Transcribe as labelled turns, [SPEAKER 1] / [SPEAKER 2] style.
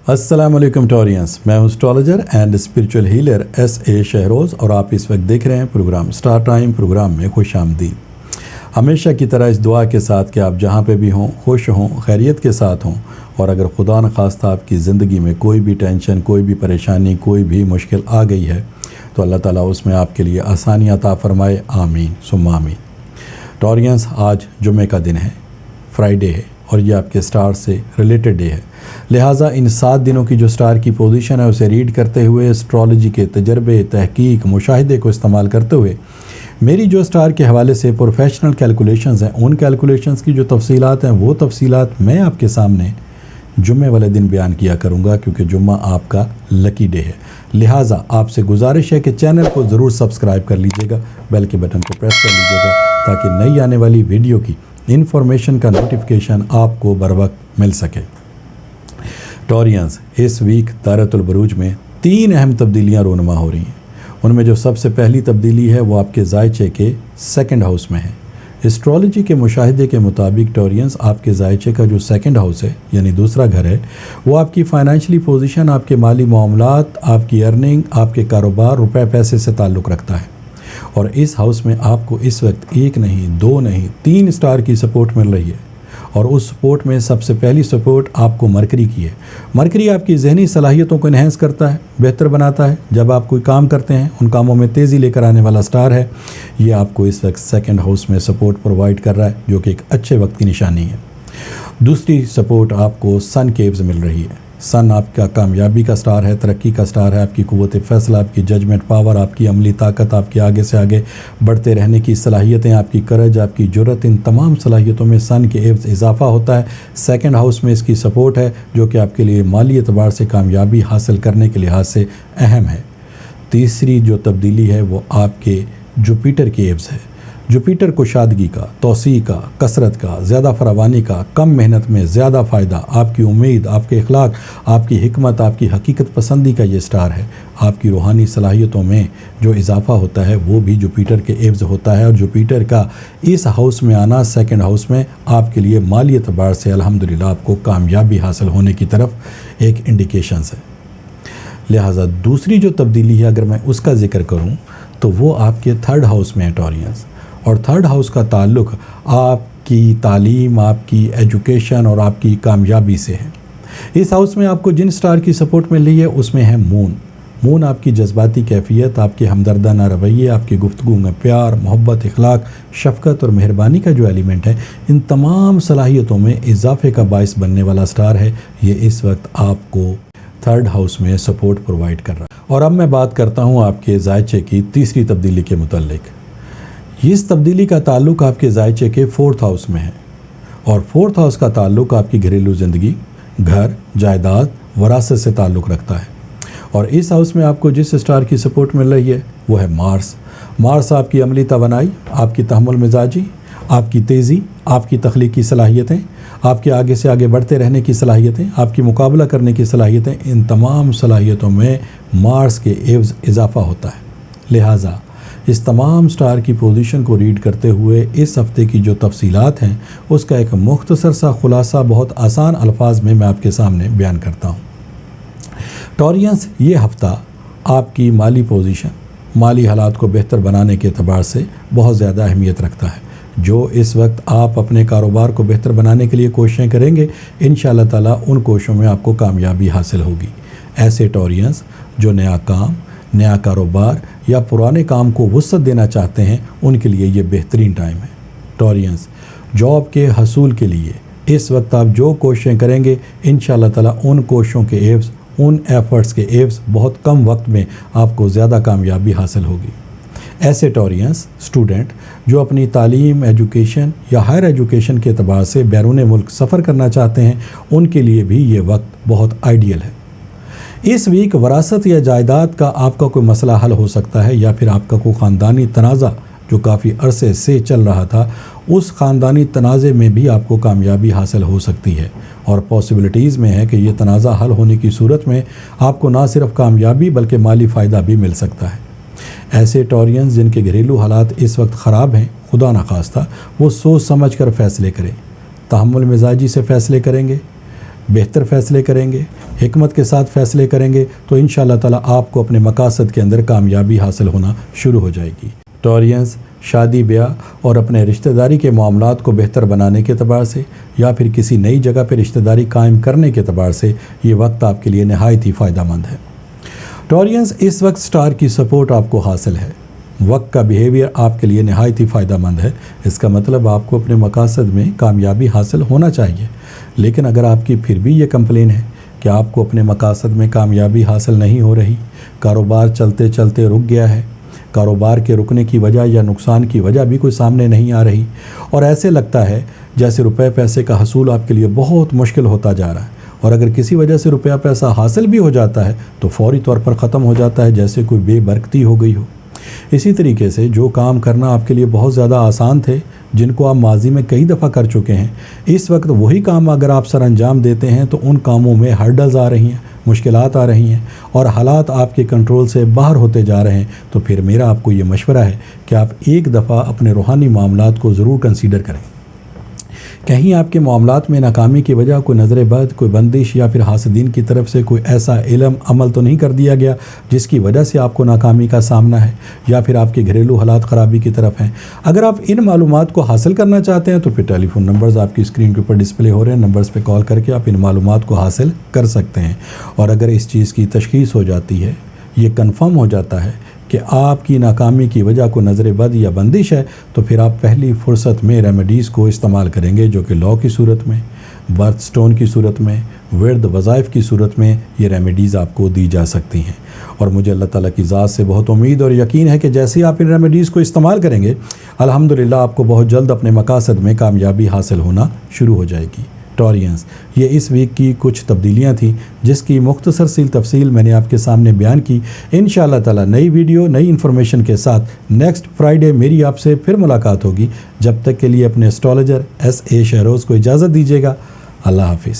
[SPEAKER 1] السلام علیکم ٹورینس، میں ہوں astrologer and spiritual healer SA Shahroz, اور آپ اس وقت دیکھ رہے ہیں پروگرام اسٹار ٹائم۔ پروگرام میں خوش آمدید۔ ہمیشہ کی طرح اس دعا کے ساتھ کہ آپ جہاں پہ بھی ہوں خوش ہوں، خیریت کے ساتھ ہوں، اور اگر خدا نخواستہ آپ کی زندگی میں کوئی بھی ٹینشن، کوئی بھی پریشانی، کوئی بھی مشکل آ گئی ہے تو اللہ تعالیٰ اس میں آپ کے لیے آسانی عطا فرمائے، آمین ثم آمین۔ ٹورینس، آج جمعے کا دن ہے، فرائیڈے ہے، اور یہ آپ کے سٹار سے ریلیٹڈ ڈے ہے، لہٰذا ان 7 دنوں کی جو سٹار کی پوزیشن ہے اسے ریڈ کرتے ہوئے، اسٹرالوجی کے تجربے، تحقیق، مشاہدے کو استعمال کرتے ہوئے میری جو سٹار کے حوالے سے پروفیشنل کیلکولیشنز ہیں، ان کیلکولیشنز کی جو تفصیلات ہیں وہ تفصیلات میں آپ کے سامنے جمعے والے دن بیان کیا کروں گا، کیونکہ جمعہ آپ کا لکی ڈے ہے۔ لہٰذا آپ سے گزارش ہے کہ چینل کو ضرور سبسکرائب کر لیجئے گا، بیل کے بٹن کو پریس کر لیجئے گا تاکہ نئی آنے والی ویڈیو کی انفارمیشن کا نوٹیفیکیشن آپ کو بر وقت مل سکے۔ ٹورینس، اس ویک دائرۃ البروج میں 3 اہم تبدیلیاں رونما ہو رہی ہیں۔ ان میں جو سب سے پہلی تبدیلی ہے وہ آپ کے زائچے کے 2nd ہاؤس میں ہے۔ اسٹرالوجی کے مشاہدے کے مطابق ٹورینس، آپ کے زائچے کا جو 2nd ہاؤس ہے، یعنی دوسرا گھر ہے، وہ آپ کی فائنینشلی پوزیشن، آپ کے مالی معاملات، آپ کی ارننگ، آپ کے کاروبار، روپے پیسے سے تعلق رکھتا ہے۔ اور اس ہاؤس میں آپ کو اس وقت 1 نہیں، 2 نہیں، 3 سٹار کی سپورٹ مل رہی ہے، اور اس سپورٹ میں سب سے پہلی سپورٹ آپ کو مرکری کی ہے۔ مرکری آپ کی ذہنی صلاحیتوں کو انہینس کرتا ہے، بہتر بناتا ہے۔ جب آپ کوئی کام کرتے ہیں ان کاموں میں تیزی لے کر آنے والا سٹار ہے۔ یہ آپ کو اس وقت 2nd ہاؤس میں سپورٹ پرووائڈ کر رہا ہے، جو کہ ایک اچھے وقت کی نشانی ہے۔ دوسری سپورٹ آپ کو سن کیوز مل رہی ہے۔ سن آپ کا کامیابی کا سٹار ہے، ترقی کا سٹار ہے، آپ کی قوت فیصلہ، آپ کی ججمنٹ پاور، آپ کی عملی طاقت، آپ کی آگے سے آگے بڑھتے رہنے کی صلاحیتیں، آپ کی کرج، آپ کی جرت، ان تمام صلاحیتوں میں سن کے عوض اضافہ ہوتا ہے۔ 2nd ہاؤس میں اس کی سپورٹ ہے، جو کہ آپ کے لیے مالی اعتبار سے کامیابی حاصل کرنے کے لحاظ سے اہم ہے۔ تیسری جو تبدیلی ہے وہ آپ کے جوپیٹر کے عوض ہے۔ جوپیٹر کشادگی کا، توسیع کا، کثرت کا، زیادہ فراوانی کا، کم محنت میں زیادہ فائدہ، آپ کی امید، آپ کے اخلاق، آپ کی حکمت، آپ کی حقیقت پسندی کا یہ سٹار ہے۔ آپ کی روحانی صلاحیتوں میں جو اضافہ ہوتا ہے وہ بھی جوپیٹر کے عوض ہوتا ہے، اور جوپیٹر کا اس ہاؤس میں آنا، 2nd ہاؤس میں، آپ کے لیے مالی اعتبار سے الحمدللہ آپ کو کامیابی حاصل ہونے کی طرف ایک انڈیکیشنز ہے۔ لہٰذا دوسری جو تبدیلی ہے اگر میں اس کا ذکر کروں تو وہ آپ کے 3rd ہاؤس میں ہے ٹورینس، اور 3rd ہاؤس کا تعلق آپ کی تعلیم، آپ کی ایجوکیشن اور آپ کی کامیابی سے ہے۔ اس ہاؤس میں آپ کو جن سٹار کی سپورٹ مل رہی ہے اس میں ہے مون۔ مون آپ کی جذباتی کیفیت، آپ کے ہمدردانہ رویے، آپ کی گفتگو میں پیار، محبت، اخلاق، شفقت اور مہربانی کا جو ایلیمنٹ ہے، ان تمام صلاحیتوں میں اضافے کا باعث بننے والا سٹار ہے۔ یہ اس وقت آپ کو 3rd ہاؤس میں سپورٹ پرووائڈ کر رہا ہے۔ اور اب میں بات کرتا ہوں آپ کے زائچے کی تیسری تبدیلی کے متعلق۔ اس تبدیلی کا تعلق آپ کے زائچے کے 4th ہاؤس میں ہے، اور 4th ہاؤس کا تعلق آپ کی گھریلو زندگی، گھر، جائیداد، وراثت سے تعلق رکھتا ہے۔ اور اس ہاؤس میں آپ کو جس سٹار کی سپورٹ مل رہی ہے وہ ہے مارس۔ مارس آپ کی عملی توانائی، آپ کی تحمل مزاجی، آپ کی تیزی، آپ کی تخلیقی صلاحیتیں، آپ کے آگے سے آگے بڑھتے رہنے کی صلاحیتیں، آپ کی مقابلہ کرنے کی صلاحیتیں، ان تمام صلاحیتوں میں مارس کے عوض اضافہ ہوتا ہے۔ لہٰذا اس تمام سٹار کی پوزیشن کو ریڈ کرتے ہوئے اس ہفتے کی جو تفصیلات ہیں اس کا ایک مختصر سا خلاصہ بہت آسان الفاظ میں آپ کے سامنے بیان کرتا ہوں۔ ٹورینس، یہ ہفتہ آپ کی مالی پوزیشن، مالی حالات کو بہتر بنانے کے اعتبار سے بہت زیادہ اہمیت رکھتا ہے۔ جو اس وقت آپ اپنے کاروبار کو بہتر بنانے کے لیے کوششیں کریں گے، انشاءاللہ تعالیٰ ان کوششوں میں آپ کو کامیابی حاصل ہوگی۔ ایسے ٹورینس جو نیا کام، نیا کاروبار یا پرانے کام کو وسعت دینا چاہتے ہیں، ان کے لیے یہ بہترین ٹائم ہے۔ ٹورینس، جاب کے حصول کے لیے اس وقت آپ جو کوششیں کریں گے، انشاءاللہ تعالیٰ ان کوششوں کے عوض، ان ایفرٹس کے عوض بہت کم وقت میں آپ کو زیادہ کامیابی حاصل ہوگی۔ ایسے ٹورینس اسٹوڈنٹ جو اپنی تعلیم، ایجوکیشن یا ہائر ایجوکیشن کے اعتبار سے بیرون ملک سفر کرنا چاہتے ہیں، ان کے لیے بھی یہ وقت بہت آئیڈیل ہے۔ اس ویک وراثت یا جائیداد کا آپ کا کوئی مسئلہ حل ہو سکتا ہے، یا پھر آپ کا کوئی خاندانی تنازع جو کافی عرصے سے چل رہا تھا، اس خاندانی تنازع میں بھی آپ کو کامیابی حاصل ہو سکتی ہے، اور پاسبلٹیز میں ہے کہ یہ تنازع حل ہونے کی صورت میں آپ کو نہ صرف کامیابی بلکہ مالی فائدہ بھی مل سکتا ہے۔ ایسے ٹورینس جن کے گھریلو حالات اس وقت خراب ہیں، خدا نخواستہ وہ سوچ سمجھ کر فیصلے کریں، تحمل مزاجی سے فیصلے کریں گے، بہتر فیصلے کریں گے، حکمت کے ساتھ فیصلے کریں گے تو انشاءاللہ تعالیٰ آپ کو اپنے مقاصد کے اندر کامیابی حاصل ہونا شروع ہو جائے گی۔ ٹورینز، شادی بیاہ اور اپنے رشتہ داری کے معاملات کو بہتر بنانے کے اعتبار سے یا پھر کسی نئی جگہ پہ رشتہ داری قائم کرنے کے اعتبار سے یہ وقت آپ کے لیے نہایت ہی فائدہ مند ہے۔ ٹورینز، اس وقت سٹار کی سپورٹ آپ کو حاصل ہے۔ وقت کا بیہیویئر آپ کے لیے نہایت ہی فائدہ مند ہے۔ اس کا مطلب آپ کو اپنے مقاصد میں کامیابی حاصل ہونا چاہیے، لیکن اگر آپ کی پھر بھی یہ کمپلین ہے کہ آپ کو اپنے مقاصد میں کامیابی حاصل نہیں ہو رہی، کاروبار چلتے چلتے رک گیا ہے، کاروبار کے رکنے کی وجہ یا نقصان کی وجہ بھی کوئی سامنے نہیں آ رہی، اور ایسے لگتا ہے جیسے روپے پیسے کا حصول آپ کے لیے بہت مشکل ہوتا جا رہا ہے، اور اگر کسی وجہ سے روپیہ پیسہ حاصل بھی ہو جاتا ہے تو فوری طور پر ختم ہو جاتا ہے جیسے کوئی بے برکتی ہو گئی ہو۔ اسی طریقے سے جو کام کرنا آپ کے لیے بہت زیادہ آسان تھے، جن کو آپ ماضی میں کئی دفعہ کر چکے ہیں، اس وقت وہی کام اگر آپ سر انجام دیتے ہیں تو ان کاموں میں ہرڈلز آ رہی ہیں، مشکلات آ رہی ہیں اور حالات آپ کے کنٹرول سے باہر ہوتے جا رہے ہیں، تو پھر میرا آپ کو یہ مشورہ ہے کہ آپ ایک دفعہ اپنے روحانی معاملات کو ضرور کنسیڈر کریں۔ کہیں آپ کے معاملات میں ناکامی کی وجہ کوئی نظر بد، کوئی بندش یا پھر حاسدین کی طرف سے کوئی ایسا علم عمل تو نہیں کر دیا گیا جس کی وجہ سے آپ کو ناکامی کا سامنا ہے، یا پھر آپ کے گھریلو حالات خرابی کی طرف ہیں۔ اگر آپ ان معلومات کو حاصل کرنا چاہتے ہیں تو پھر ٹیلی فون نمبرز آپ کی اسکرین کے اوپر ڈسپلے ہو رہے ہیں، نمبرز پہ کال کر کے آپ ان معلومات کو حاصل کر سکتے ہیں۔ اور اگر اس چیز کی تشخیص ہو جاتی ہے، یہ کنفرم ہو جاتا ہے کہ آپ کی ناکامی کی وجہ کو نظر بد یا بندش ہے، تو پھر آپ پہلی فرصت میں ریمیڈیز کو استعمال کریں گے، جو کہ لا کی صورت میں، برتھ سٹون کی صورت میں، ورد وظائف کی صورت میں یہ ریمیڈیز آپ کو دی جا سکتی ہیں۔ اور مجھے اللہ تعالیٰ کی ذات سے بہت امید اور یقین ہے کہ جیسے ہی آپ ان ریمیڈیز کو استعمال کریں گے، الحمدللہ آپ کو بہت جلد اپنے مقاصد میں کامیابی حاصل ہونا شروع ہو جائے گی۔ ٹورینز، یہ اس ویک کی کچھ تبدیلیاں تھیں جس کی مختصر سی تفصیل میں نے آپ کے سامنے بیان کی۔ انشاءاللہ تعالیٰ نئی ویڈیو نئی انفارمیشن کے ساتھ نیکسٹ فرائیڈے میری آپ سے پھر ملاقات ہوگی۔ جب تک کے لیے اپنے اسٹرالوجر ایس اے شہروز کو اجازت دیجیے گا۔ اللہ حافظ۔